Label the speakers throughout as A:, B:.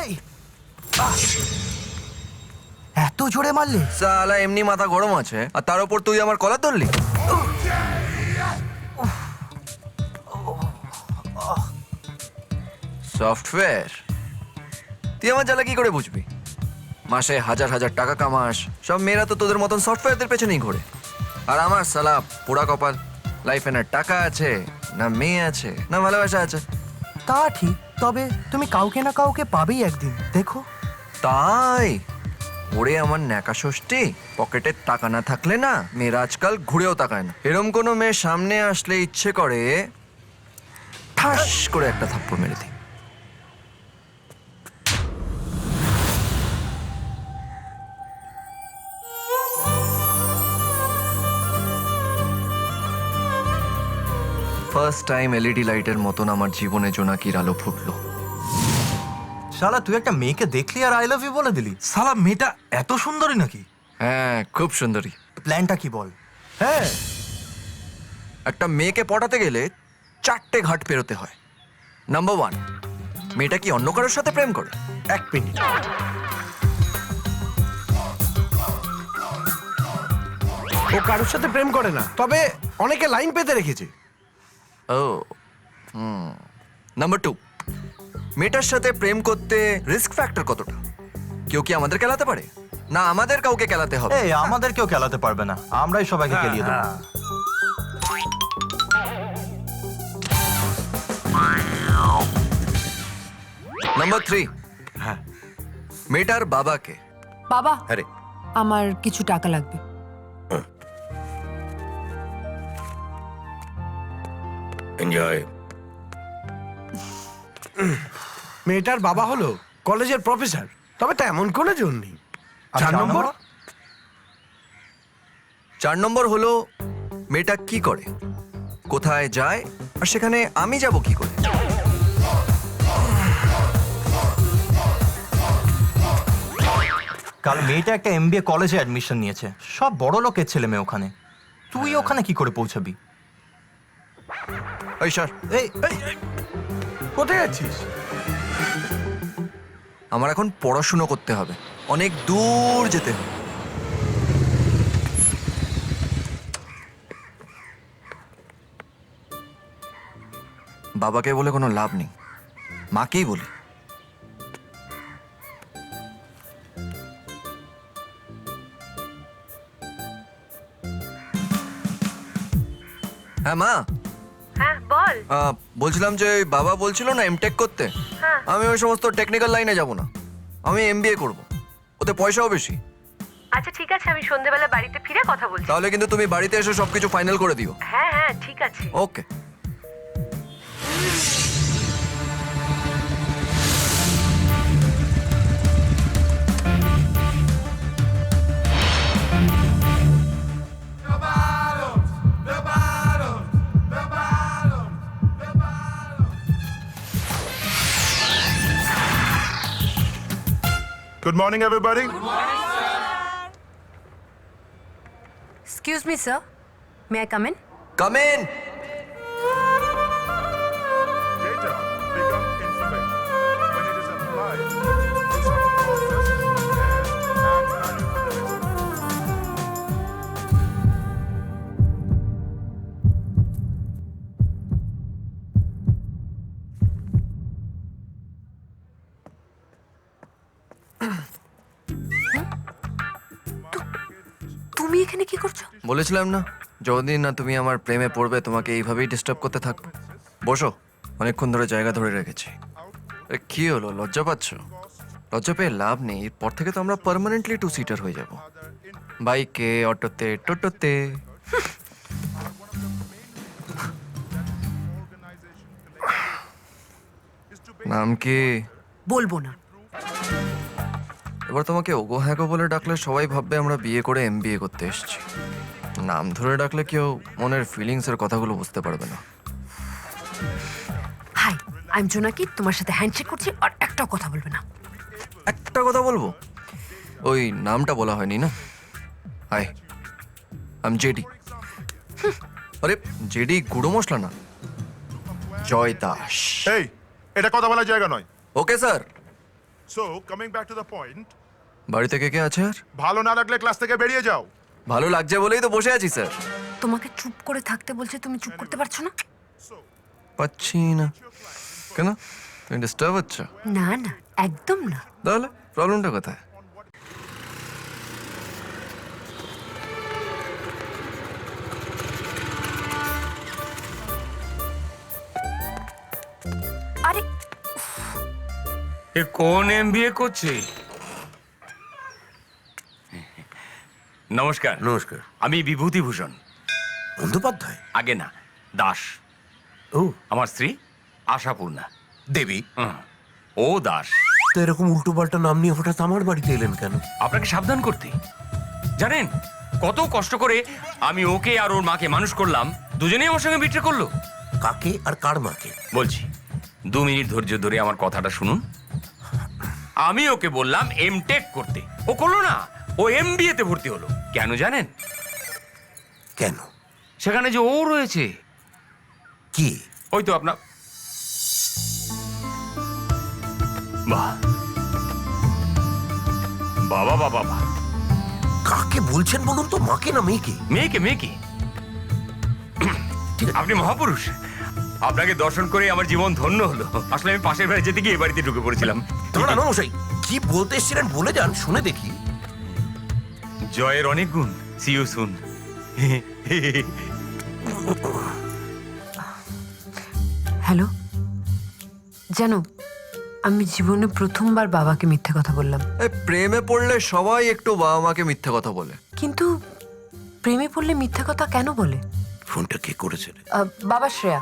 A: এই এত জোরে মারলে?
B: সালা এমনি মাথা গরম আছে আর তার উপর তুই আমার কলার ধরলি। সফটওয়্যার, তুই আমার জ্বালা কি করে বুঝবি? মাসে হাজার হাজার টাকা কামাস, সব মেয়েরা তো তোদের মতন সফটওয়্যারদের পেছনেই ঘোরে। আর আমার সালা পোড়া কপাল, লাইফে না টাকা আছে, না মেয়ে আছে, না ভালোবাসা আছে।
A: তা ঠিক, তবে তুমি কাউকে না কাউকে পাবেই একদিন, দেখো।
B: তাই ওরে আমার ন্যাকা ষষ্ঠী, পকেটে টাকা না থাকলে না মেয়েরা আজকাল ঘুরেও তাকায় না। এরম কোনো মেয়ে সামনে আসলে ইচ্ছে করে ঠাস করে একটা থাপ্পড় মেরে দিই। ফার্স্ট টাইম এলইডি লাইটের মতন আমার জীবনে জোনাকির আলো ফুটলো।
C: শালা তুই একটা মেয়েকে দেখলি আর আই লাভ ইউ বলে দিলি?
D: সালা মেয়েটা এত সুন্দরী নাকি?
B: হ্যাঁ, খুব সুন্দরী।
C: প্ল্যানটা কি বল?
D: হ্যাঁ,
B: একটা মেয়েকে পটাতে গেলে 4টে ঘাট পেরোতে হয়। নাম্বার 1, মেয়েটা কি অন্য কারোর সাথে প্রেম করে?
D: এক মিনিট। ও কারোর সাথে প্রেম করে না, তবে অনেকে লাইন পেতে রেখেছে।
B: ও নাম্বার 2, মেয়েটার সাথে প্রেম করতে রিস্ক ফ্যাক্টর কতটা? কেউ কি আমাদের খেলাতে পারে? না আমাদের কাউকে খেলাতে হবে?
C: এই আমাদের কেউ খেলাতে পারবে না, আমরাই সবাইকে খেলিয়ে দেবো।
B: নাম্বার 3,
D: হ্যাঁ।
B: মেয়েটার বাবাকে।
E: বাবা,
D: আরে
E: আমার কিছু টাকা লাগবে।
D: এনজয়। মেয়েটার বাবা হলো কলেজের প্রফেসর, তবে তেমন কোনো জোর নেই।
C: আর
D: 4 নম্বর,
B: 4 নম্বর হলো মেয়েটা কি করে, কোথায় যায়, আর সেখানে আমি যাব কি করে?
C: কাল মেয়েটা একটা এমবিএ কলেজে অ্যাডমিশন নিয়েছে, সব বড় লোকের ছেলে মেয়ে ওখানে। তুই ওখানে কি করে পৌঁছাবি?
B: ওই স্যার,
C: এই
D: কোথায় যাচ্ছিস?
B: আমার এখন পড়াশুনো করতে হবে, অনেক দূর যেতে হবে। বাবাকে বলে কোনো লাভ নেই, মাকেই বলি। হ্যাঁ মা।
F: হ্যাঁ বল।
B: বলছিলাম যে ওই বাবা বলছিল না এমটেক করতে,
F: হ্যাঁ।
B: আমি ওই সমস্ত টেকনিক্যাল লাইনে যাব না, আমি এমবিএ করব, ওতে পয়সাও বেশি।
F: আচ্ছা ঠিক আছে, আমি সন্ধ্যেবেলা বাড়িতে ফিরে কথা বলছি।
B: তাহলে কিন্তু তুমি বাড়িতে এসে সবকিছু ফাইনাল করে দিও।
F: হ্যাঁ হ্যাঁ ঠিক আছে।
B: ওকে।
G: Good morning, everybody.
F: Excuse me, sir. May I come in?
B: Come in.
G: Data become information. When it is applied to some process and manipulation.
F: তুমি এখানে কি করছো?
B: বলেছিলাম না, যতদিন না তুমি আমার প্রেমে পড়বে তোমাকে এইভাবেই ডিস্টার্ব করতে থাকবো। বসো, অনেকক্ষণ ধরে জায়গা ধরে রেখেছি। এ, কি হলো, লজ্জা পাচ্ছ? লজ্জা পেয়ে লাভ নেই, এরপর থেকে তো আমরা পার্মানেন্টলি 2 সিটার হয়ে যাব, বাইকে, অটোতে, টোটোতে। নাম কি?
F: বলবো না।
B: এবার তোমাকে ওগো হ্যাগো বলে ডাকলে সবাই ভাববে আমরা বিয়ে করে এমবিএ করতে এসেছি। নাম ধরে ডাকলে কেউ মনের ফিলিংসের কথাগুলো বুঝতে পারবে না।
F: হাই, আই এম জোনাকি, তোমার সাথে হ্যান্ডশেক করছি আর একটাও কথা বলবে না।
B: একটা কথা বলবো, ওই নামটা বলা হয়নি না। Hi, I am JD. আরে জেডি গুঁড়ো মশলা না, জয় দাস।
G: এই, এটা কথা বলার জায়গা নয়।
B: ও okay sir.
G: So, coming back to the point,
B: বাড়িতে কে কে আছে আর?
G: ভালো না লাগলে ক্লাস থেকে বেরিয়ে যাও।
B: ভালো লাগছে বলেই তো বসে আছি স্যার।
F: তোমাকে চুপ করে থাকতে বলছে, তুমি চুপ করতে পারছো না?
B: পাচ্ছি না। কেন, তুমি ডিস্টার্ব হচ্ছ?
F: না না, একদম না।
B: তাহলে প্রবলেমটা কোথায়?
F: আরে
H: এ কোন এমবিএ করছে? নমস্কার।
D: নমস্কার।
H: আমি বিভূতিভূষণ।
D: বন্দ্যোপাধ্যায়?
H: আগে না, দাস।
D: ও
H: আমার স্ত্রী আশাপূর্ণা।
D: দেবী।
H: ও দাস।
D: তো এরকম উল্টো পাল্টা নাম নিয়ে হঠাৎ আমার বাড়িতে এলেন কেন?
H: আপনাকে সাবধান করতে। জানেন কত কষ্ট করে আমি ওকে আর ওর মাকে মানুষ করলাম, দুজনেই আমার সঙ্গে বিট্রে করলো।
D: কাকে আর কার মাকে?
H: বলছি, 2 মিনিট ধৈর্য ধরে আমার কথাটা শুনুন। আমি ওকে বললাম এমটেক করতে, ও করলো না, ও এমবিএ তে ভর্তি হলো। কেন জানেন?
D: কেন?
H: সেখানে যে ও রয়েছে।
D: কি?
H: ওই তো আপনার। বাহ, বাবা বাবা বাহ।
D: কাকে বলছেন বলুন তো, মাকে না মেয়েকে?
H: মেয়েকে মেয়েকে। আপনি মহাপুরুষ। আপনাকে দর্শন করে আমার জীবন ধন্য হলো। আসলে আমি পাশের বাড়ি যেতে গিয়ে এই বাড়িতে ঢুকে পড়েছিলাম।
D: না না মশাই, কি বলতে এসেছিলেন বলে যান, শুনে দেখি।
H: জয়ের অনেক গুণ। C you soon.
E: হ্যালো, জানো আমি জীবনে প্রথমবার বাবাকে মিথ্যে কথা বললাম।
B: এই প্রেমে পড়লে সবাই একটু বাবা মাকে মিথ্যে কথা বলে।
E: কিন্তু প্রেমে পড়লে মিথ্যে কথা কেন বলে?
D: ফোনটা কে করেছে?
E: বাবা শ্রেয়া।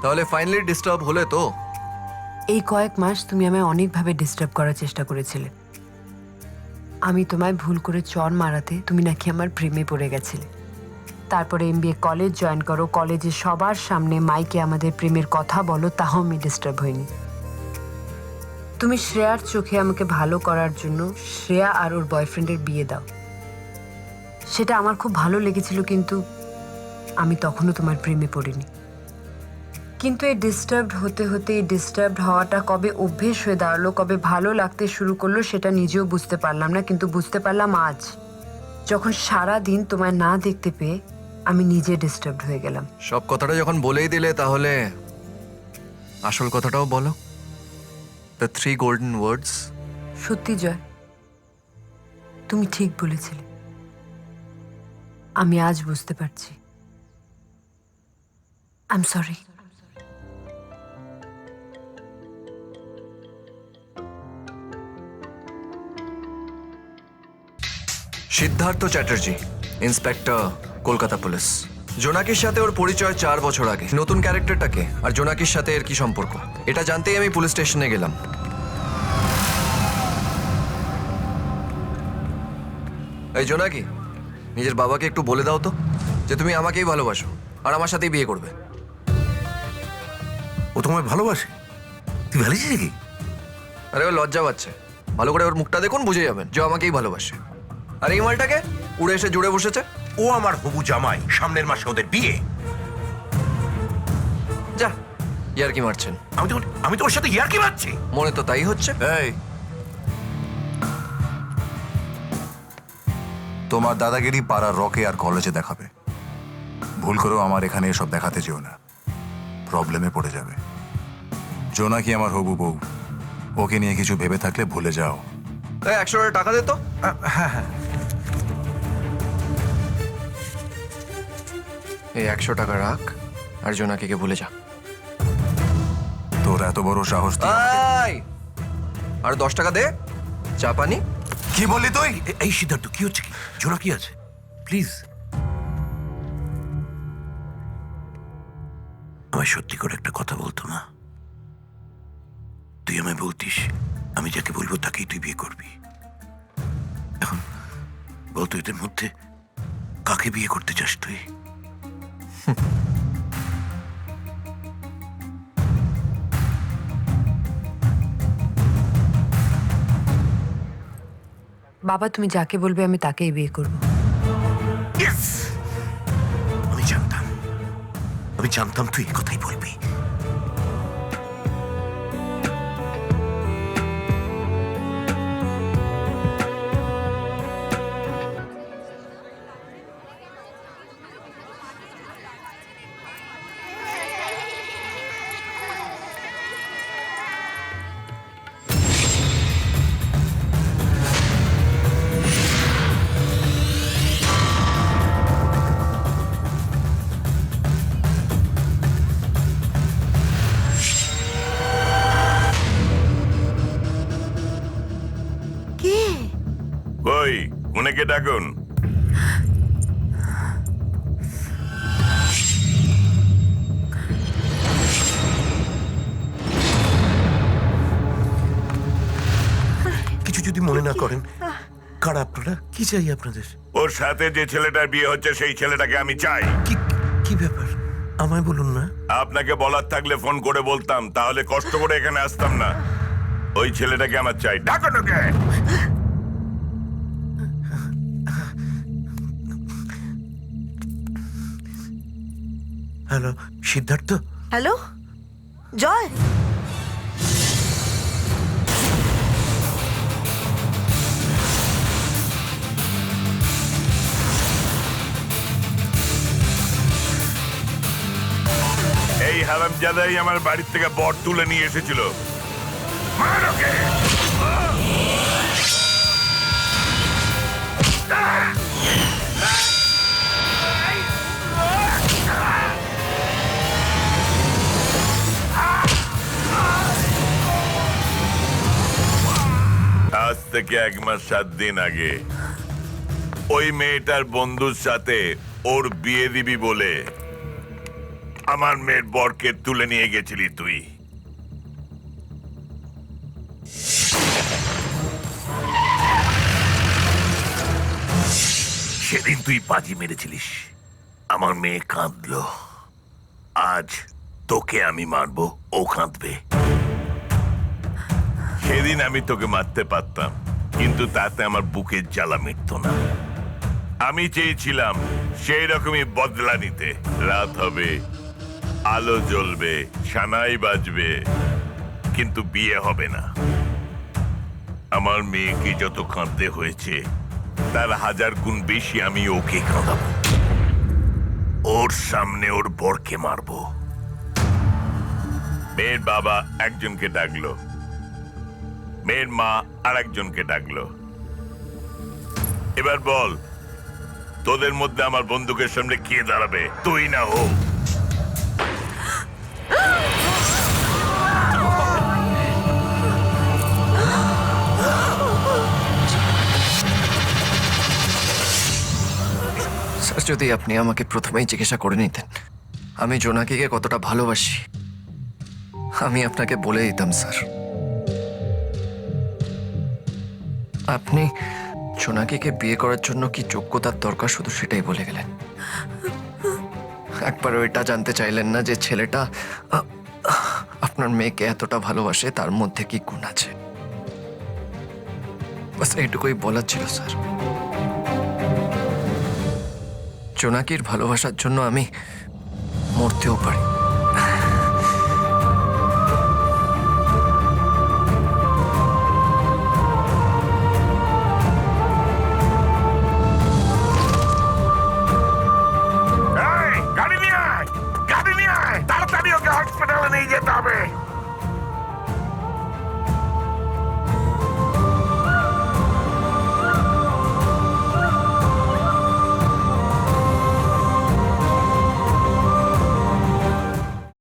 B: তাহলে ফাইনালি ডিস্টার্ব হলে তো?
E: এই কয়েক মাস তুমি আমায় অনেকভাবে ডিস্টার্ব করার চেষ্টা করেছিলে। আমি তোমায় ভুল করে চর মারাতে তুমি নাকি আমার প্রেমে পড়ে গেছিলে। তারপরে এমবিএ কলেজ জয়েন করো, কলেজে সবার সামনে মাইকে আমাদের প্রেমের কথা বলো, তাও আমি ডিস্টার্ব হইনি। তুমি শ্রেয়ার চোখে আমাকে ভালো করার জন্য শ্রেয়া আর ওর বয়ফ্রেন্ডের বিয়ে দাও। সেটা আমার খুব ভালো লেগেছিল, কিন্তু আমি তখনও তোমার প্রেমে পড়িনি। কিন্তু এই ডিস্টার্বড হতে হতে এই ডিস্টার্বড হওয়াটা কবে অভ্যেস হয়ে দাঁড়ালো, কবে ভালো লাগতে শুরু করলো, সেটা নিজেও বুঝতে পারলাম না। কিন্তু বুঝতে পারলাম আজ, যখন সারা দিন তোমায় না দেখতে পেয়ে আমি নিজে ডিস্টার্বড হয়ে গেলাম।
B: সব কথাটা যখন বলেই দিলে, তাহলে আসল কথাটাও বলো। The 3 golden words.
E: সত্যি জয়, তুমি ঠিক বলেছিলে। আমি আজ বুঝতে পারছি। I am sorry.
B: Siddhartha Chatterjee, inspector, Kolkata police. জোনাকির সাথে ওর পরিচয় 4 বছর আগে। নতুন ক্যারেক্টারটাকে আর জোনাকির সাথে এর কি সম্পর্ক, এটা জানতেই আমি পুলিশ স্টেশনে গেলাম। এই জোনাকি, নিজের বাবাকে একটু বলে দাও তো যে তুমি আমাকেই ভালোবাসো আর আমার সাথেই বিয়ে করবে।
D: ও তোমায় ভালোবাসে? তুই ভালিস কি?
B: আরে ও লজ্জা পাচ্ছে। ভালো করে ওর মুখটা দেখুন, বুঝে যাবেন যে ও আমাকেই ভালোবাসে। আর এই মালটাকে উড়ে এসে জুড়ে বসেছে।
D: ও আমার হবু জামাই, সামনের মাসে ওদের বিয়ে।
B: যা, ইয়ার কি মারছেন?
D: আমি তো ওর সাথে ইয়ার কি মারছি?
B: মনে তো তাই হচ্ছে।
I: এই, তোমার দাদাগিরি পাড়ার রকে আর কলেজে দেখাবে। ভুল করেও আমার এখানে এসব দেখাতে যেও না, প্রবলেমে পড়ে যাবে। জোনাকি আমার হবু বউ, ওকে নিয়ে কিছু ভেবে থাকলে ভুলে যাও।
B: 100 টাকা দে তো। এই 100 টাকা রাখ আর জোনাকিকে ভুলে যা।
I: তোর এত বড় সাহস তুই আমাকে-
B: এই, আর 10 টাকা দে, চা পানি।
I: কি বললি তুই?
D: এই সিদ্ধার্থ, কি হচ্ছে? কি জোড়া কি আছে? প্লিজ আমায় সত্যি করে একটা কথা বলতো না? তুই আমায় বলতিস আমি যাকে বলবো তাকেই তুই বিয়ে করবি। এখন বলতো এদের মধ্যে কাকে বিয়ে করতে চাস তুই?
E: বাবা তুমি যাকে বলবে আমি তাকেই বিয়ে করব।
D: Yes! আমি জানতাম তুই এই কথাই বলবি।
G: ওই উনাকে ডাকুন।
D: কিছু যদি মনে না করেন, কারা আপনারা? কি চাই আপনাদের?
G: ওর সাথে যে ছেলেটার বিয়ে হচ্ছে সেই ছেলেটাকে আমি চাই।
D: কি কি ব্যাপার আমায় বলুন না।
G: আপনাকে বলার থাকলে ফোন করে বলতাম, তাহলে কষ্ট করে এখানে আসতাম না। ওই ছেলেটাকে আমার চাই, ডাকুন ওকে।
D: হ্যালো, সিদ্ধার্থ?
J: হ্যালো জয়,
G: এই হারামজাদাই আমার বাড়ির থেকে বর তুলে নিয়ে এসেছিল। মার ওকে। আজ থেকে 1 মাস 7 দিন আগে ওই মেয়েটার বন্ধুর সাথে ওর বিয়ে দিবি বলে আমার মেয়ের বরকে তুলে নিয়ে গেছিলি তুই।
D: সেদিন তুই বাজি মেরেছিলিস, আমার মেয়ে কাঁদলো। আজ তোকে আমি মারবো, ও কাঁদবে।
G: সেদিন আমি তোকে মারতে পারতাম, কিন্তু তাতে আমার বুকের জ্বালা মিটতো না। আমি চেয়েছিলাম সেই রকমই বদলা নিতে। রাত হবে, আলো জ্বলবে, সানাই বাজবে, কিন্তু বিয়ে হবে না। আমার মেয়েকে যত কাঁদতে হয়েছে তার 1000 গুণ বেশি আমি ওকে কাঁদাবো। ওর সামনে ওর বরকে মারবো। মেয়ের বাবা একজনকে ডাকলো, মেয়ের মা আর একজনকে ডাকলো। এবার বল, তোদের মধ্যে আমার বন্দুকের সামনে কে দাঁড়াবে, তুই না ও?
B: স্যার, যদি আপনি আমাকে প্রথমেই জিজ্ঞাসা করে নিতেন আমি জোনাকিকে কতটা ভালোবাসি, আমি আপনাকে বলে দিতাম স্যার। আপনি জোনাকিকে বিয়ে করার জন্য কি যোগ্যতার দরকার শুধু সেটাই বলে গেলেন। একবারও এটা জানতে চাইলেন না যে ছেলেটা আপনার মেয়েকে এতটা ভালোবাসে, তার মধ্যে কি গুণ আছে। বাস এইটুকুই বলার ছিল স্যার। জোনাকির ভালোবাসার জন্য আমি মরতেও পারি।
G: গাড়ি নিয়ে আয়, গাড়ি নিয়ে আয়, তাড়াতাড়ি ওকে হসপিটালে নিয়ে যেতে হবে।